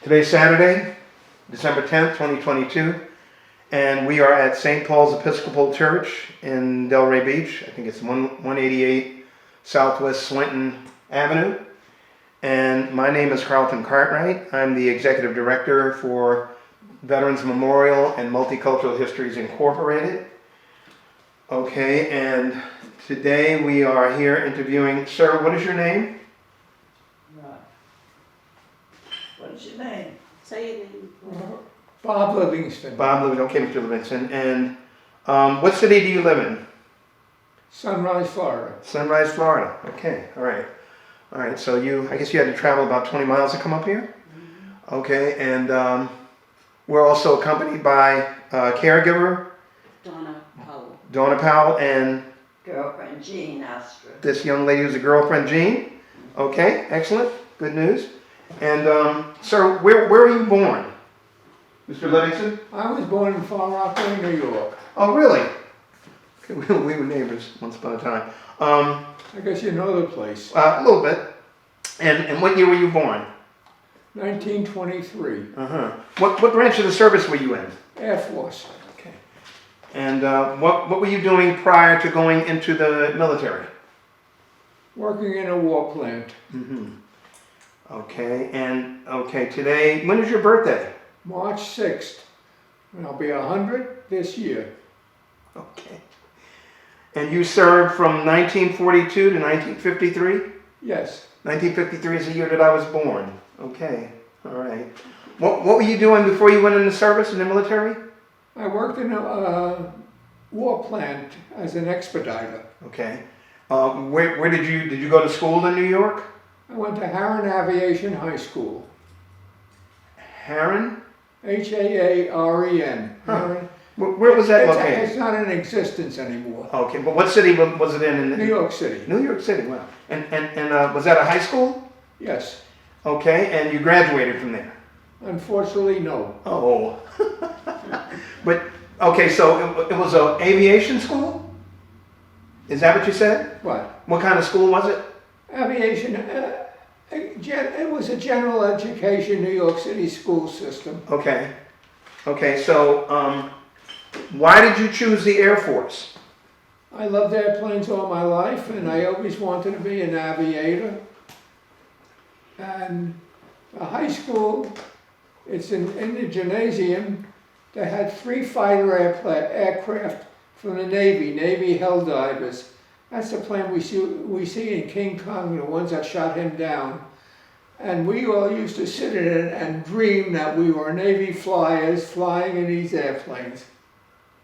Today's Saturday, December 10th, 2022, and we are at St. Paul's Episcopal Church in Delray Beach. I think it's 188 Southwest Swinton Avenue. And my name is Carlton Cartwright. I'm the Executive Director for Veterans Memorial and Multicultural Histories Incorporated. Okay, and today we are here interviewing, sir, what is your name? What is your name? Say your name. Bob Livingston. Bob Livingston, okay, Mr. Livingston. And what city do you live in? Sunrise, Florida. Sunrise, Florida. Okay, all right. All right, so I guess you had to travel about 20 miles to come up here? Mm-hmm. Okay, and we're also accompanied by a caregiver. Donna Powell, and Girlfriend Jean Astra. this young lady who's a girlfriend, Jean. Okay, excellent, good news. And sir, where were you born? Mr. Livingston? I was born in Far Rockaway, New York. Oh, really? Okay, we were neighbors once upon a time. I guess you know the place. A little bit. And what year were you born? 1923. Uh-huh. What branch of the service were you in? Air Force. Okay. And what were you doing prior to going into the military? Working in a war plant. Mm-hmm. Okay, and today, when is your birthday? March 6th. And I'll be 100 this year. Okay. And you served from 1942 to 1953? Yes. 1953 is the year that I was born. Okay, all right. What were you doing before you went into service in the military? I worked in a war plant as an expediter. Okay. Where did you go to school in New York? I went to Harran Aviation High School. Harran? H-A-A-R-E-N. Huh. Where was that located? It's not in existence anymore. Okay, but what city was it in? New York City. New York City, wow. And was that a high school? Yes. Okay, and you graduated from there? Unfortunately, no. Oh. But, okay, so it was an aviation school? Is that what you said? What? What kind of school was it? Aviation, it was a general education New York City school system. Okay. Okay, so why did you choose the Air Force? I loved airplanes all my life, and I always wanted to be an aviator. And a high school, it's in the gymnasium, they had 3 fighter aircraft from the Navy Helldivers. That's the plane we see in King Kong, the ones that shot him down. And we all used to sit in it and dream that we were Navy flyers flying in these airplanes.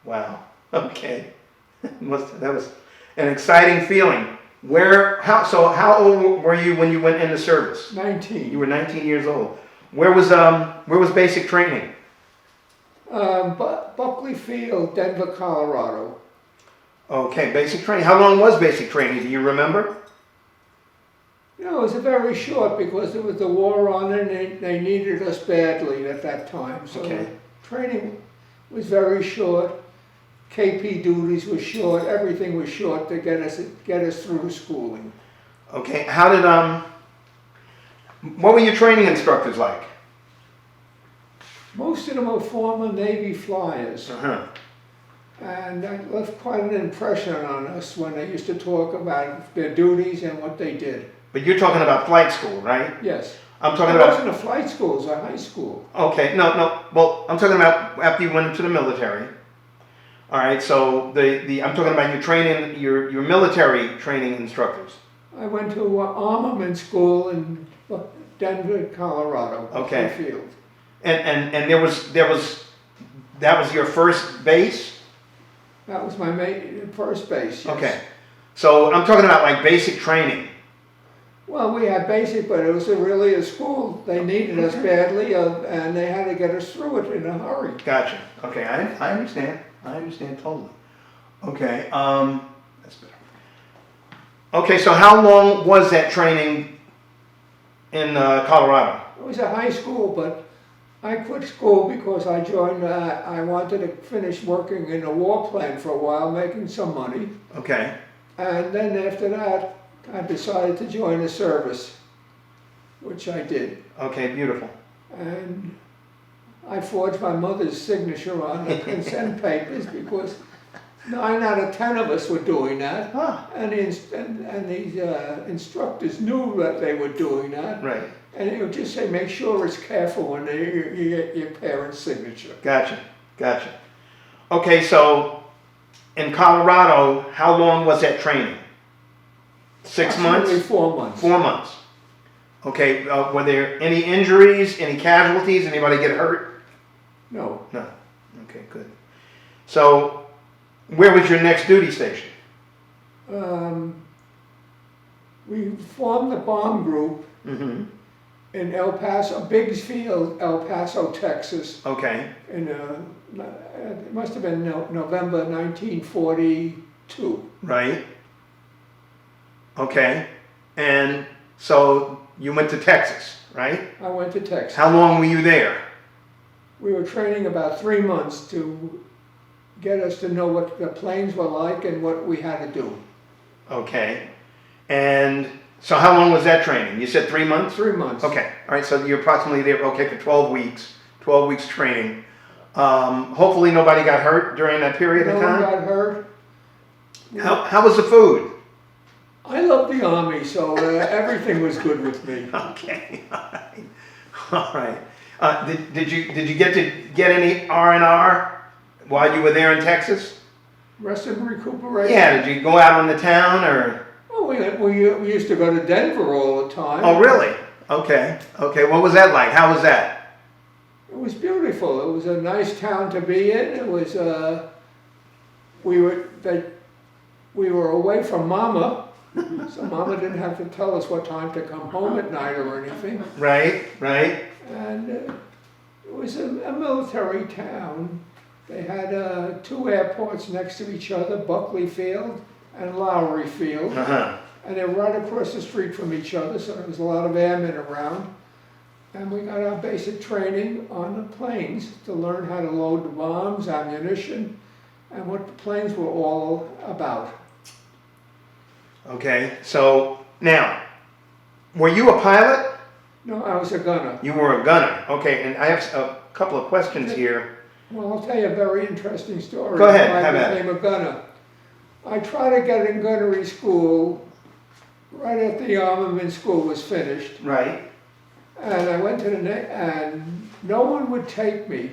Wow. Okay. That was an exciting feeling. How old were you when you went into service? 19. You were 19 years old. Where was basic training? Buckley Field, Denver, Colorado. Okay, basic training. How long was basic training? Do you remember? You know, it was very short because there was the war on and they needed us badly at that time. So Okay. Training was very short. KP duties were short. Everything was short to get us through schooling. Okay. What were your training instructors like? Most of them were former Navy flyers. Uh-huh. And that left quite an impression on us when they used to talk about their duties and what they did. But you're talking about flight school, right? Yes. I'm talking It about. wasn't a flight school, it was a high school. Okay, no. Well, I'm talking about after you went into the military. All right, so I'm talking about your training, your military training instructors. I went to armament school in Denver, Colorado. Okay. Field. And that was your first base? That was my first base. Yes. Okay. So I'm talking about like basic training. Well, we had basic, but it was really a school. They needed us badly, and they had to get us through it in a hurry. Gotcha. Okay, I understand. I understand totally. Okay, that's better. Okay, so how long was that training in Colorado? It was a high school, but I quit school because I wanted to finish working in a war plant for a while, making some money. Okay. And then after that, I decided to join the service, which I did. Okay, beautiful. And I forged my mother's signature on the consent papers because 9 out of 10 of us were doing that. Ah, And the instructors knew that they were doing that. right. And it would just say, make sure it's careful when you get your parents' signature. Gotcha. Gotcha. Okay, so in Colorado, how long was that training? 6 months? Approximately 4 months. 4 months. Okay, were there any injuries, any casualties, anybody get hurt? No, No. Okay, good. So, where was your next duty station? we formed the bomb group Mm-hmm. in El Paso, Biggs Field, El Paso, Texas, Okay, in it must have been November 1942. right. Okay, and so you went to Texas, right? I went to Texas. How long were you there? We were training about 3 months to get us to know what the planes were like and what we had to do. Okay, and so how long was that training? You said 3 months? 3 months. Okay, all right, so you're approximately there, okay, for 12 weeks, 12 weeks training. Hopefully nobody got hurt during that period No of one time? got hurt. How was the food? I love the Army, so everything was good with me. Okay, all right, all right. Did you get to get any R&R while you were there in Texas? Rest and recuperation. Yeah, did you go out on the town or? Oh, we used to go to Denver all the time. Oh, really? Okay, okay. What was that like? How was that? It was beautiful. It was a nice town to be in. It was we were away from Mama, so Mama didn't have to tell us what time to come home at night or anything. Right, right. And it was a military town. They had 2 airports next to each other, Buckley Field and Lowry Field. Uh-huh. And they were right across the street from each other, so there was a lot of airmen around. And we got our basic training on the planes to learn how to load the bombs, ammunition, and what the planes were all about. Okay, so now, were you a pilot? No, I was a gunner. You were a gunner. Okay, and I have a couple of questions here. Well, I'll tell you a very interesting story. Go ahead, How have I at it. became a gunner. I tried to get in gunnery school right after the armament school was finished. Right. And I went to and no one would take me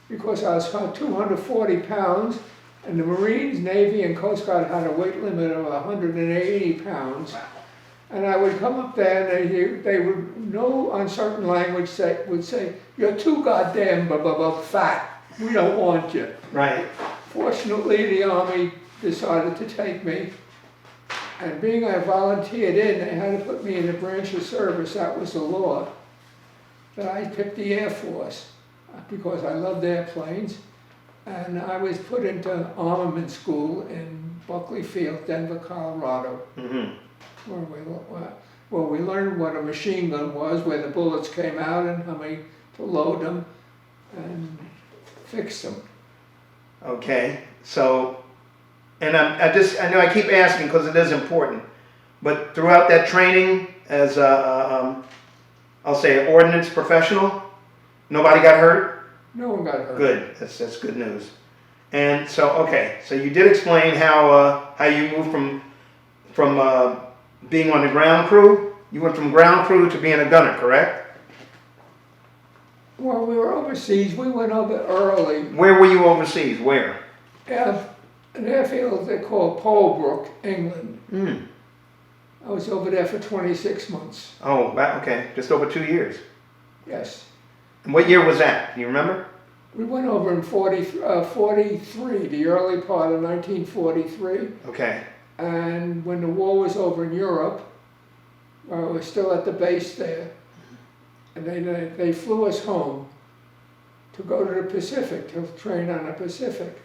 because I was 240 pounds, and the Marines, Navy, and Coast Guard had a weight limit of 180 pounds. And I would come up there and they would, no uncertain language would say, "You're too goddamn fat. We don't want you." Right. Fortunately, the Army decided to take me. And being I volunteered in, they had to put me in the branch of service. That was the law. But I picked the Air Force because I loved airplanes. And I was put into armament school in Buckley Field, Denver, Colorado, Mm-hmm. where we learned what a machine gun was, where the bullets came out and how many to load them and fix them. Okay, so, and I know I keep asking because it is important, but throughout that training as I'll say an ordnance professional, nobody got hurt? No one got hurt. Good, that's good news. And so, okay, so you did explain how you moved from being on the ground crew. You went from ground crew to being a gunner, correct? Well, we were overseas. We went over early. Where were you overseas? Where? An airfield they call Polebrook, England. Hmm. I was over there for 26 months. Oh, okay, just over 2 years. Yes. And what year was that? Do you remember? We went over in 43, the early part of 1943. Okay. And when the war was over in Europe, we were still at the base there. And they flew us home to go to the Pacific, to train on the Pacific.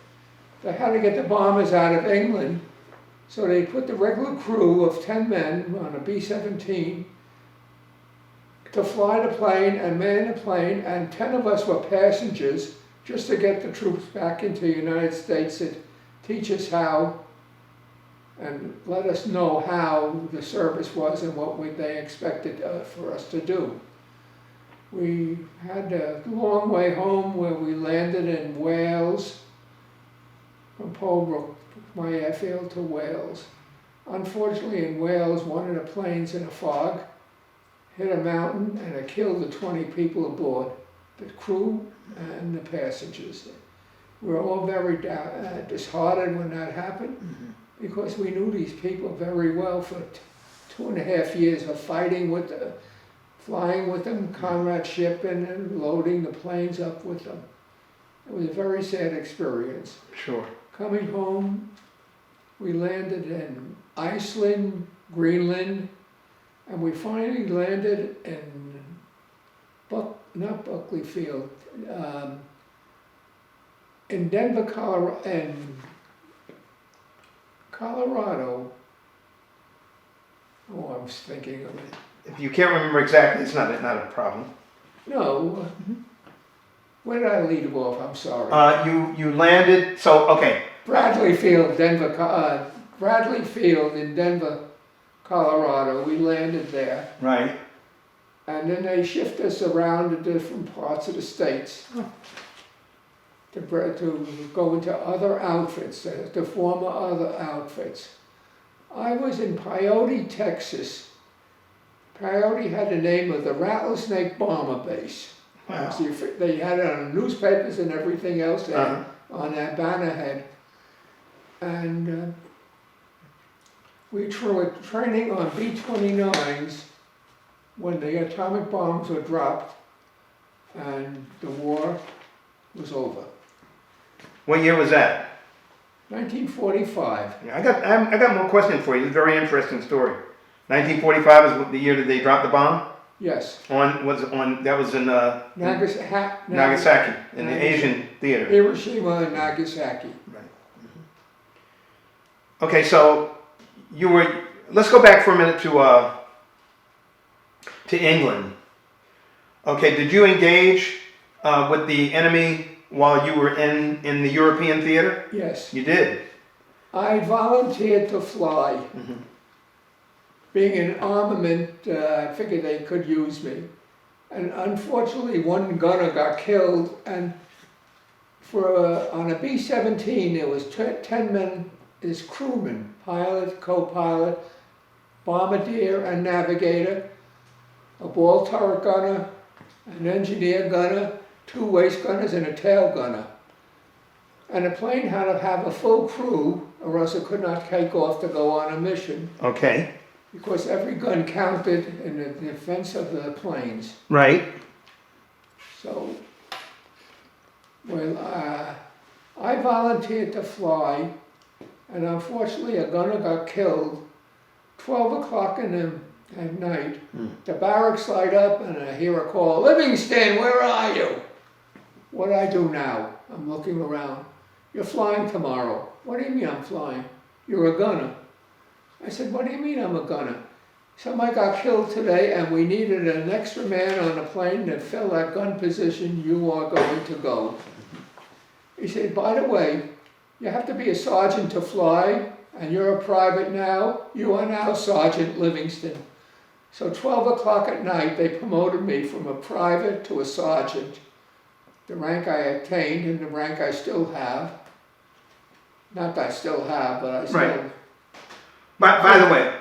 They had to get the bombers out of England, so they put the regular crew of 10 men on a B-17 to fly the plane and man the plane, and 10 of us were passengers just to get the troops back into the United States and teach us how and let us know how the service was and what they expected for us to do. We had a long way home where we landed in Wales, from Polbrook, my airfield to Wales. Unfortunately, in Wales, one of the planes in a fog hit a mountain and it killed the 20 people aboard, the crew and the passengers. We were all very disheartened when that happened because we knew these people very well for 2.5 years of fighting with the, flying with them, comradeship, and loading the planes up with them. It was a very sad experience. Sure. Coming home, we landed in Iceland, Greenland, and we finally landed in not Buckley Field, in Denver, Colorado. Oh, I was thinking of it. If you can't remember exactly, it's not a problem. No. Where did I leave off? I'm sorry. You landed, so, okay. Bradley Field, Bradley Field in Denver, Colorado. We landed there. Right. And then they shift us around to different parts of the states to go into other outfits, to form other outfits. I was in Peyote, Texas. Peyote had the name of the Rattlesnake Bomber Base. Wow. So they had it on newspapers and everything else on that bannerhead. And we were training on B-29s when the atomic bombs were dropped and the war was over. What year was that? 1945. Yeah, I got more questions for you. It's a very interesting story. 1945 is the year that they dropped the bomb? Yes. That was in Nagasaki, in the Asian theater. Hiroshima and Nagasaki. Right. Okay, so let's go back for a minute to England. Okay, did you engage with the enemy while you were in the European theater? Yes. You did? I volunteered to fly. Mm-hmm. Being an armament, I figured they could use me. And unfortunately, one gunner got killed, and on a B-17, there was 10 men as crewmen, pilot, co-pilot, bombardier, and navigator, a ball turret gunner, an engineer gunner, 2 waist gunners, and a tail gunner. And the plane had to have a full crew, or else it could not take off to go on a mission. Okay. Because every gun counted in the defense of the planes. Right. So, I volunteered to fly, and unfortunately a gunner got killed. 12 o'clock at night, the barracks light up and I hear a call, "Livingston, where are you?" What do I do now? I'm looking around. "You're flying tomorrow." "What do you mean I'm flying?" "You're a gunner." I said, "What do you mean I'm a gunner?" "Somebody got killed today and we needed an extra man on the plane to fill that gun position. You are going to go." He said, "By the way, you have to be a sergeant to fly, and you're a private now. You are now Sergeant Livingston." So 12 o'clock at night, they promoted me from a private to a sergeant, the rank I attained and the rank I still have. Not that I still have, but I still... Right. By the way,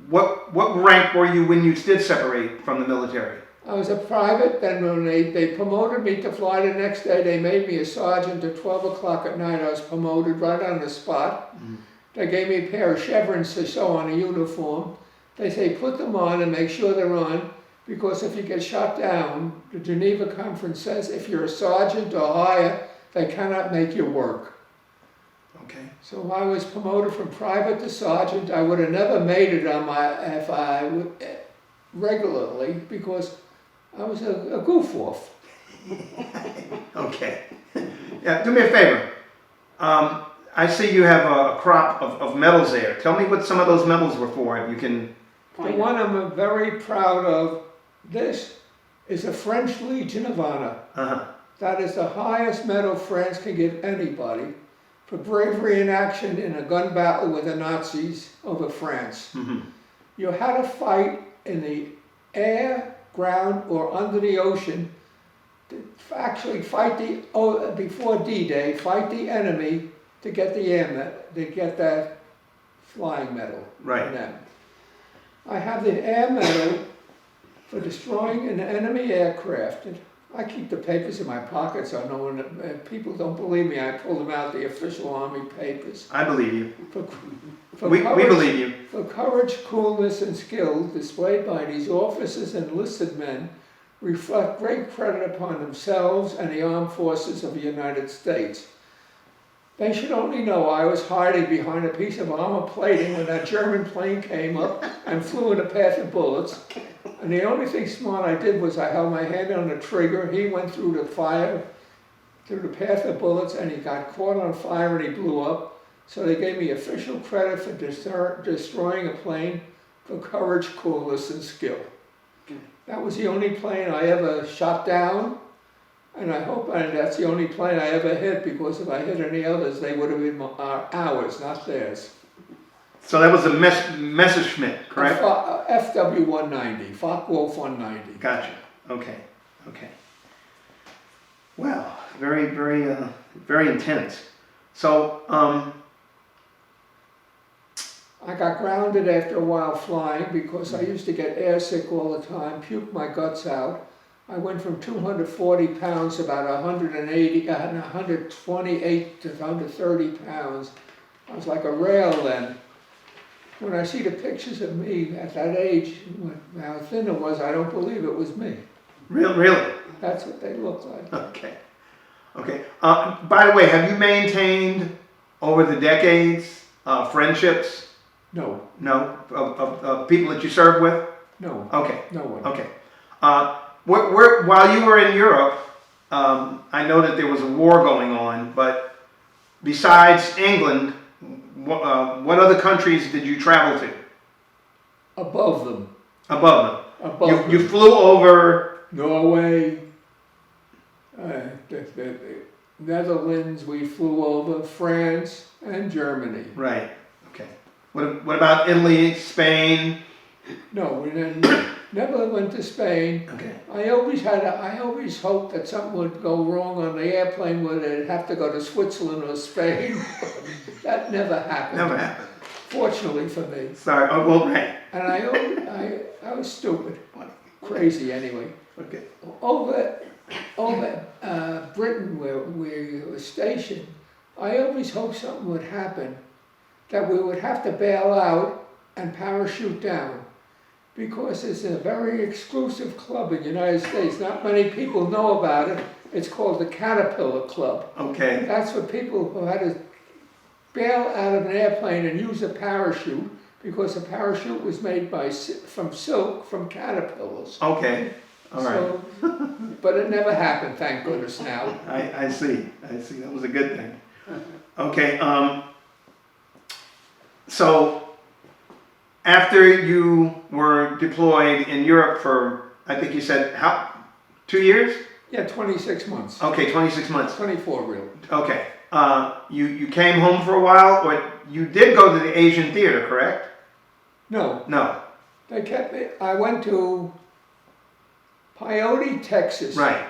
what rank were you when you did separate from the military? I was a private, then when they promoted me to fly the next day, they made me a sergeant at 12 o'clock at night. I was promoted right on the spot. Mm-hmm. They gave me a pair of chevrons to sew on a uniform. They say, put them on and make sure they're on, because if you get shot down, the Geneva Conference says if you're a sergeant or higher, they cannot make you work. Okay. So I was promoted from private to sergeant. I would have never made it on if I would regularly, because I was a goof-off. Okay. Yeah, do me a favor. I see you have a crop of medals there. Tell me what some of those medals were for, if you can. The one I'm very proud of, this is a French Legion of Honor. Uh-huh. That is the highest medal France can give anybody for bravery in action in a gun battle with the Nazis over France. Mm-hmm. You had to fight in the air, ground or under the ocean to actually fight before D-Day, fight the enemy to get the to get that flying medal. Right. from them. I have the air medal for destroying an enemy aircraft. And I keep the papers in my pocket so no one, people don't believe me. I pull them out, the official Army papers. I believe you. We We believe you. For courage, coolness, and skill displayed by these officers and enlisted men reflect great credit upon themselves and the armed forces of the United States. They should only know I was hiding behind a piece of armor plating when that German plane came up and flew in a path of bullets. And the only thing smart I did was I held my hand on the trigger. He went through the fire, through the path of bullets, and he got caught on fire and he blew up. So they gave me official credit for destroying a plane for courage, coolness, and skill. That was the only plane I ever shot down, and I hope that's the only plane I ever hit, because if I hit any others, they would have been ours, not theirs. So that was a Messerschmitt, correct? FW-190, Focke-Wulf 190. Gotcha. Okay. Okay. Wow. Very, very, very intense. So, I got grounded after a while flying because I used to get airsick all the time, puke my guts out. I went from 240 pounds to about 128 to 130 pounds. I was like a rail then. When I see the pictures of me at that age, how thin it was, I don't believe it was me. really? That's what they look like. Okay. Okay. By the way, have you maintained over the decades friendships? No, No? Of people that you served with? no, Okay. no one. Okay. While you were in Europe, I know that there was a war going on, but besides England, what other countries did you travel to? Above them. Above them. Above them. You flew over. Norway, the Netherlands, we flew over, France, and Germany. Right. Okay. What about Italy, Spain? No, we never went to Spain. Okay. I always hoped that something would go wrong on the airplane where they'd have to go to Switzerland or Spain. That never happened. Never happened. Fortunately for me. Sorry. Oh, well, right. And I was stupid. Crazy anyway. Okay. Over Britain, where we were stationed, I always hoped something would happen, that we would have to bail out and parachute down, because it's a very exclusive club in the United States. Not many people know about it. It's called the Caterpillar Club. Okay. That's for people who had to bail out of an airplane and use a parachute, because a parachute was made from silk from caterpillars. Okay. All right. So, but it never happened, thank goodness now. I see. That was a good thing. Okay. So after you were deployed in Europe for, I think you said, 2 years? Yeah, 26 months. Okay, 26 months. 24 really. Okay. You came home for a while, or you did go to the Asian theater, correct? No, No. they kept me. I went to Peyote, Texas. Right.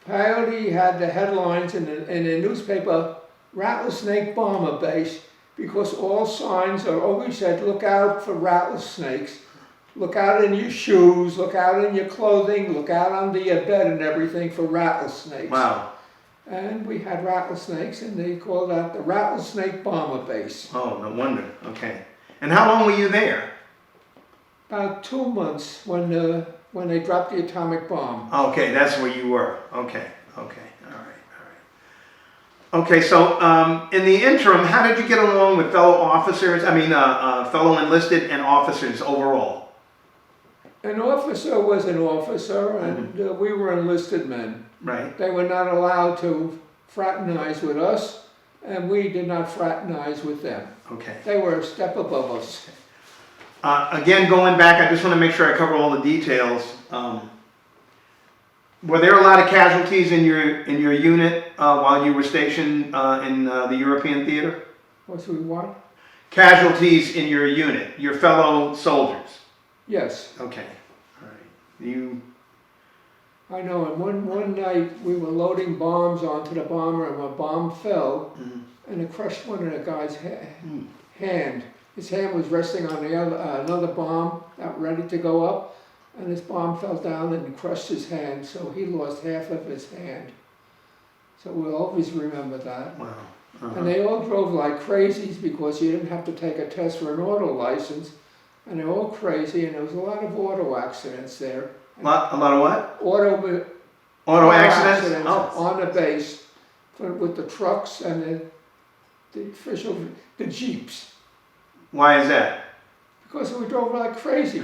Peyote had the headlines in the newspaper, Rattlesnake Bomber Base, because all signs are always said, look out for rattlesnakes. Look out in your shoes, look out in your clothing, look out under your bed and everything for rattlesnakes. Wow. And we had rattlesnakes, and they called that the Rattlesnake Bomber Base. Oh, no wonder. Okay. And how long were you there? About 2 months when they dropped the atomic bomb. Okay, that's where you were. Okay. All right. Okay, so in the interim, how did you get along with fellow officers? I mean, fellow enlisted and officers overall? An officer was an officer, and we were enlisted men. Right. They were not allowed to fraternize with us, and we did not fraternize with them. Okay. They were a step above us. Again, going back, I just want to make sure I cover all the details. Were there a lot of casualties in your unit while you were stationed in the European theater? What's we want? Casualties in your unit, your fellow soldiers. Yes. Okay. All right. You, I know, and one night we were loading bombs onto the bomber, and a bomb fell, and it crushed one of the guy's hand. His hand was resting on the other, another bomb that ready to go up, and this bomb fell down and crushed his hand, so he lost half of his hand. So we'll always remember that. wow. And they all drove like crazies because you didn't have to take a test for an auto license, and they're all crazy, and there was a lot of auto accidents there. A lot of what? Auto Auto accidents? Oh, on the base with the trucks and the Jeeps. why is that? Because we drove like crazy.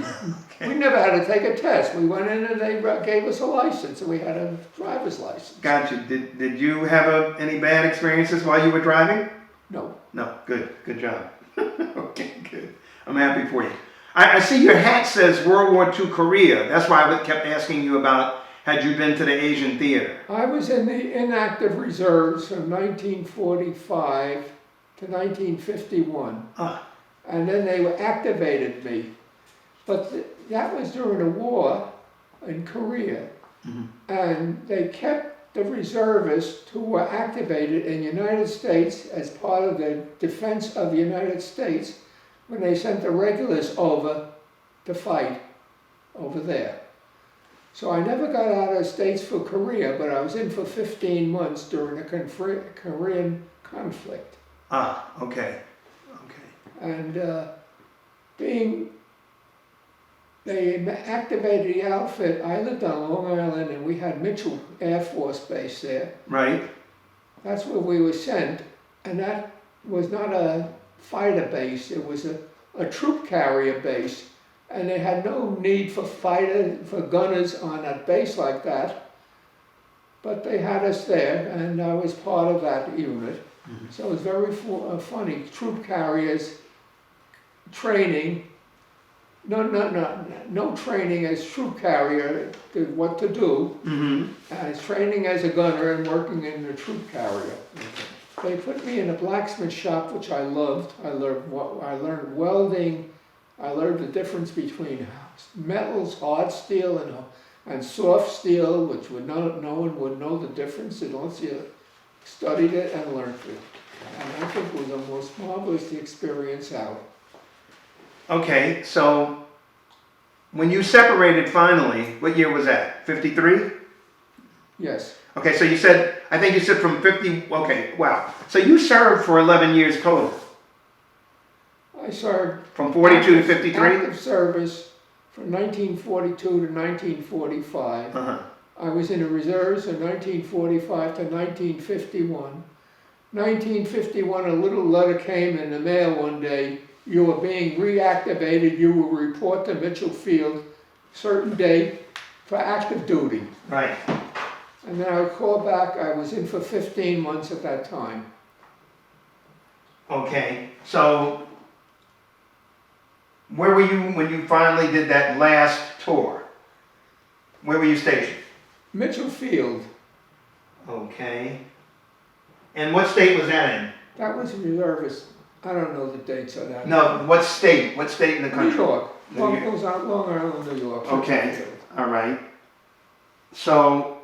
We never had to take a test. We went in and they gave us a license, and we had a driver's license. Gotcha. Did you have any bad experiences while you were driving? No. No. Good job. Okay, good. I'm happy for you. I see your hat says World War II Korea. That's why I kept asking you about, had you been to the Asian theater? I was in the inactive reserves from 1945 to 1951. Ah. And then they activated me. But that was during the war in Korea. And they kept the reservists who were activated in the United States as part of the defense of the United States when they sent the regulars over to fight over there. So I never got out of the States for Korea, but I was in for 15 months during the Korean conflict. Ah, okay. And they activated the outfit. I lived on Long Island, and we had Mitchell Air Force Base there. Right. That's where we were sent, and that was not a fighter base. It was a troop carrier base, and they had no need for gunners on a base like that. But they had us there, and I was part of that unit. So it was very funny. Troop carriers training, no training as troop carrier, what to do. As training as a gunner and working in the troop carrier. They put me in a blacksmith shop, which I loved. I learned welding. I learned the difference between metals, hard steel, and soft steel, which no one would know the difference unless you studied it and learned it. And I think it was the most marvelous experience out. Okay, so when you separated finally, what year was that? 53? Yes. Okay, so you said, I think you said from 50, okay, wow. So you served for 11 years total? I served From 42 to 53? active service from 1942 to 1945. I was in the reserves from 1945 to 1951. 1951, a little letter came in the mail one day. You were being reactivated. You will report to Mitchell Field, certain date, for active duty. Right. And then I would call back. I was in for 15 months at that time. Okay, so where were you when you finally did that last tour? Where were you stationed? Mitchell Field. Okay. And what state was that in? That was reservist. I don't know the dates of that. No, what state? What state in the country? New York. New York. It was on Long Island, New York. Okay, all right. So,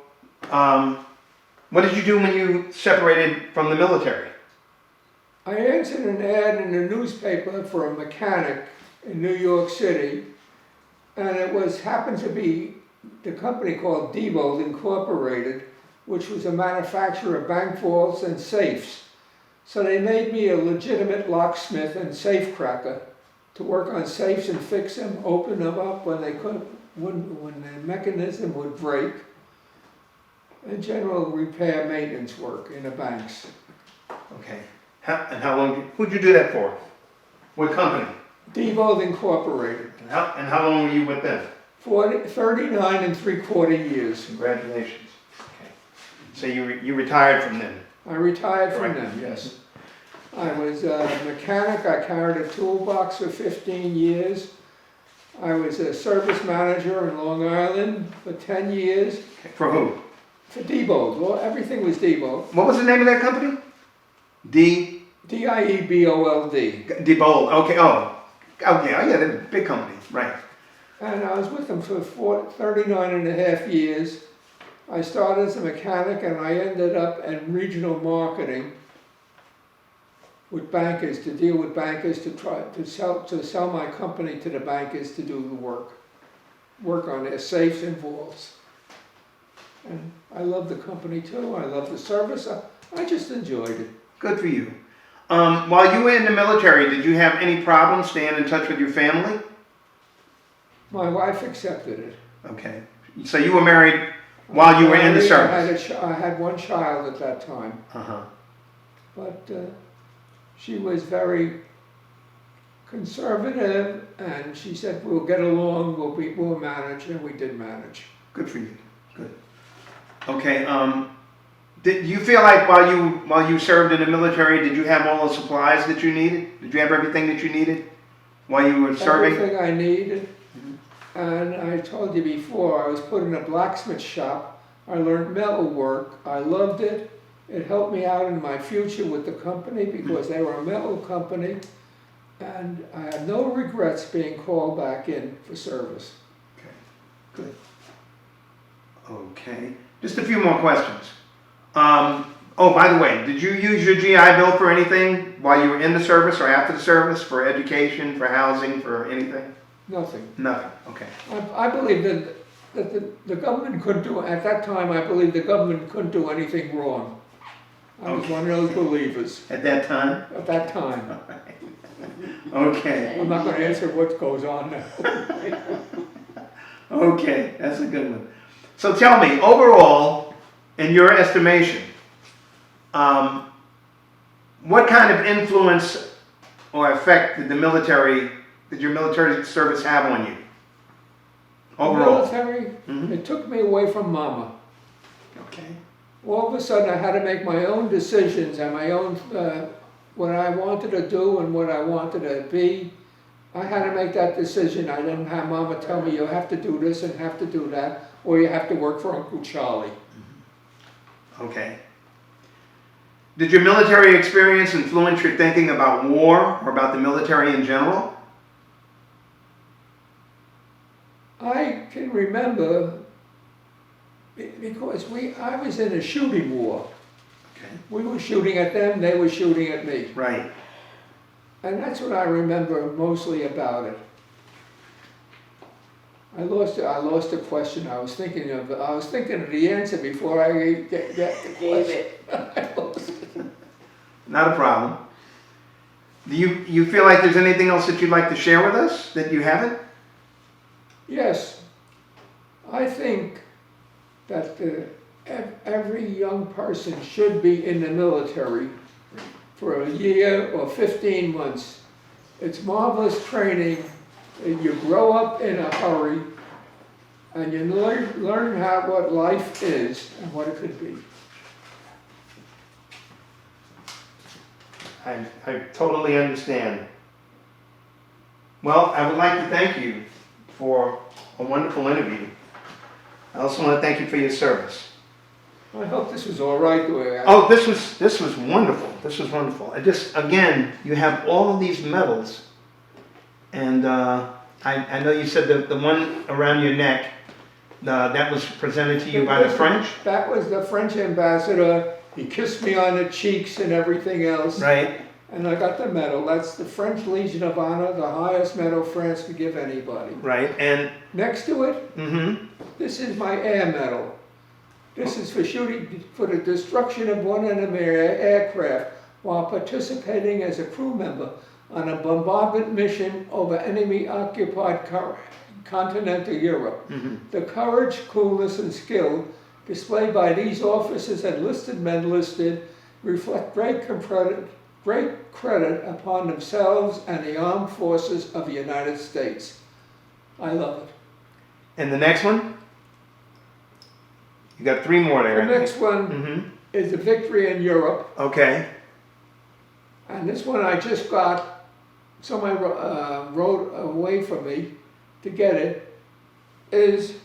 what did you do when you separated from the military? I answered an ad in the newspaper for a mechanic in New York City, and it happened to be the company called Diebold Incorporated, which was a manufacturer of bank vaults and safes. So they made me a legitimate locksmith and safe cracker to work on safes and fix them, open them up when the mechanism would break, and general repair maintenance work in the banks. Okay. And how long, who'd you do that for? What company? Diebold Incorporated. And how long were you with them? 39 3/4 years. Congratulations. Okay. So you retired from them? I retired from them, yes. I was a mechanic. I carried a toolbox for 15 years. I was a service manager in Long Island for 10 years. For who? For Diebold. Well, everything was Diebold. What was the name of that company? Diebold. Diebold. Okay. Oh yeah, they're a big company, right? And I was with them for 39 and a half years. I started as a mechanic and I ended up in regional marketing with bankers, to deal with bankers, to try to sell my company to the bankers to do the work on their safes and vaults. And I love the company too. I love the service. I just enjoyed it. Good for you. While you were in the military, did you have any problems staying in touch with your family? My wife accepted it. Okay. So you were married while you were in the service? I had one child at that time. Uh-huh. But she was very conservative, and she said, we'll get along, we'll manage, and we did manage. Good for you. Good. Okay. Did you feel like while you served in the military, did you have all the supplies that you needed? Did you have everything that you needed while you were serving? Everything I needed. And I told you before, I was put in a blacksmith shop. I learned metal work. I loved it. It helped me out in my future with the company because they were a metal company. And I have no regrets being called back in for service. Okay, good. Okay, just a few more questions. Oh, by the way, did you use your GI Bill for anything while you were in the service or after the service, for education, for housing, for anything? Nothing. Nothing, okay. I believe that the government couldn't do, at that time, I believe the government couldn't do anything wrong. I was one of those believers At that time? at that time. Okay, I'm not going to answer what goes on now. okay, that's a good one. So tell me, overall, in your estimation, what kind of influence or effect did your military service have on you? Overall. Military, Mhm. it took me away from Mama. Okay. All of a sudden, I had to make my own decisions and my own, what I wanted to do and what I wanted to be. I had to make that decision. I didn't have Mama tell me, you have to do this and have to do that, or you have to work for Uncle Charlie. Okay. Did your military experience influence your thinking about war or about the military in general? I can remember, because I was in a shooting war. Okay. We were shooting at them, they were shooting at me. Right. And that's what I remember mostly about it. I lost the question. I was thinking of the answer before I get the Gave question. it. I lost it. Not a problem. Do you feel like there's anything else that you'd like to share with us that you haven't? Yes, I think that every young person should be in the military for a year or 15 months. It's marvelous training. You grow up in a hurry, and you learn what life is and what it could be. I totally understand. Well, I would like to thank you for a wonderful interview. I also want to thank you for your service. I hope this was all right the way I... Oh, this was wonderful. This was wonderful. Again, you have all of these medals, and I know you said the one around your neck, that was presented to you by the French? That was the French ambassador. He kissed me on the cheeks and everything else. Right. And I got the medal. That's the French Legion of Honor, the highest medal France could give anybody. Right, and... Next to it, Mm-hmm. this is my air medal. This is for shooting, for the destruction of one enemy aircraft while participating as a crew member on a bombardment mission over enemy-occupied continental Europe. Mm-hmm. The courage, coolness, and skill displayed by these officers and listed men listed reflect great credit upon themselves and the armed forces of the United States. I love it. And the next one? You got 3 more there. The next one Mm-hmm. is a victory in Europe. Okay. And this one I just got, somebody wrote away from me to get it, is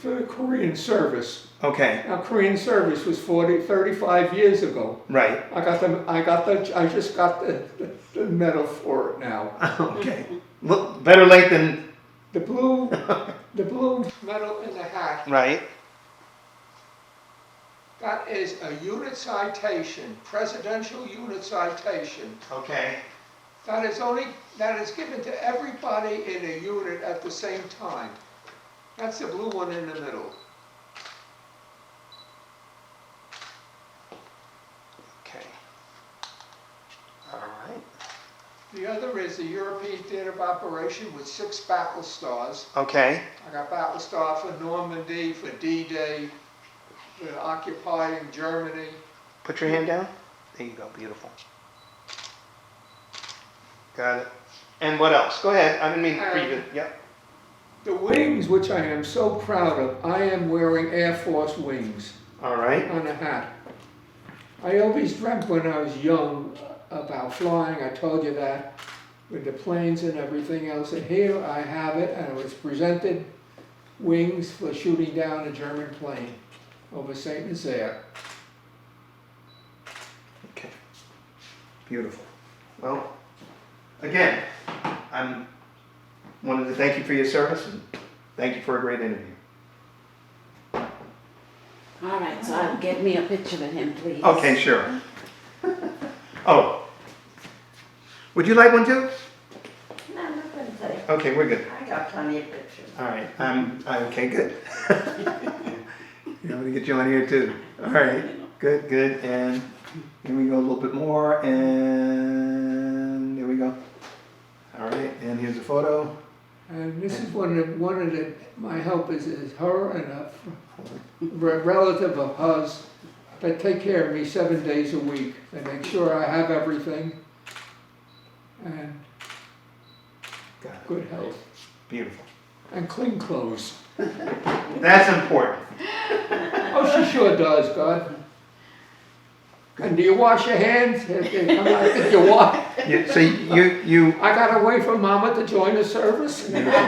for the Korean service. Okay. Now, Korean service was 35 years ago. Right. I just got the medal for it now. Okay. Look, better late than The blue medal in the hat, Right. that is a unit citation, presidential unit citation. Okay. That is given to everybody in a unit at the same time. That's the blue one in the middle. Okay. All right. The other is the European Theater of Operation with 6 battle stars. Okay. I got battle star for Normandy, for D-Day, for occupying Germany. Put your hand down. There you go. Beautiful. Got it. And what else? Go ahead. I didn't mean to read it. Yep. The wings, which I am so proud of, I am wearing Air Force wings All right. on a hat. I always dreamt when I was young about flying, I told you that, with the planes and everything else. And here I have it, and it was presented wings for shooting down a German plane over St. Nazaire. Okay. Beautiful. Well, again, I wanted to thank you for your service and thank you for a great interview. All right, so get me a picture of him, please. Okay, sure. Oh. Would you like one too? No, I'm not gonna say. Okay, we're good. I got plenty of pictures. All right. Okay, good. I'm gonna get you on here too. All right. Good, good. And here we go a little bit more. And there we go. All right. And here's a photo. And this is my helpers is her and a relative of hers that take care of me 7 days a week. They make sure I have everything and Got it. good health Beautiful. and clean clothes. That's important. Oh, she sure does, God. And do you wash your hands? I think you wash. Yeah, so you I gotta wait for Mama to join the service. Beautiful.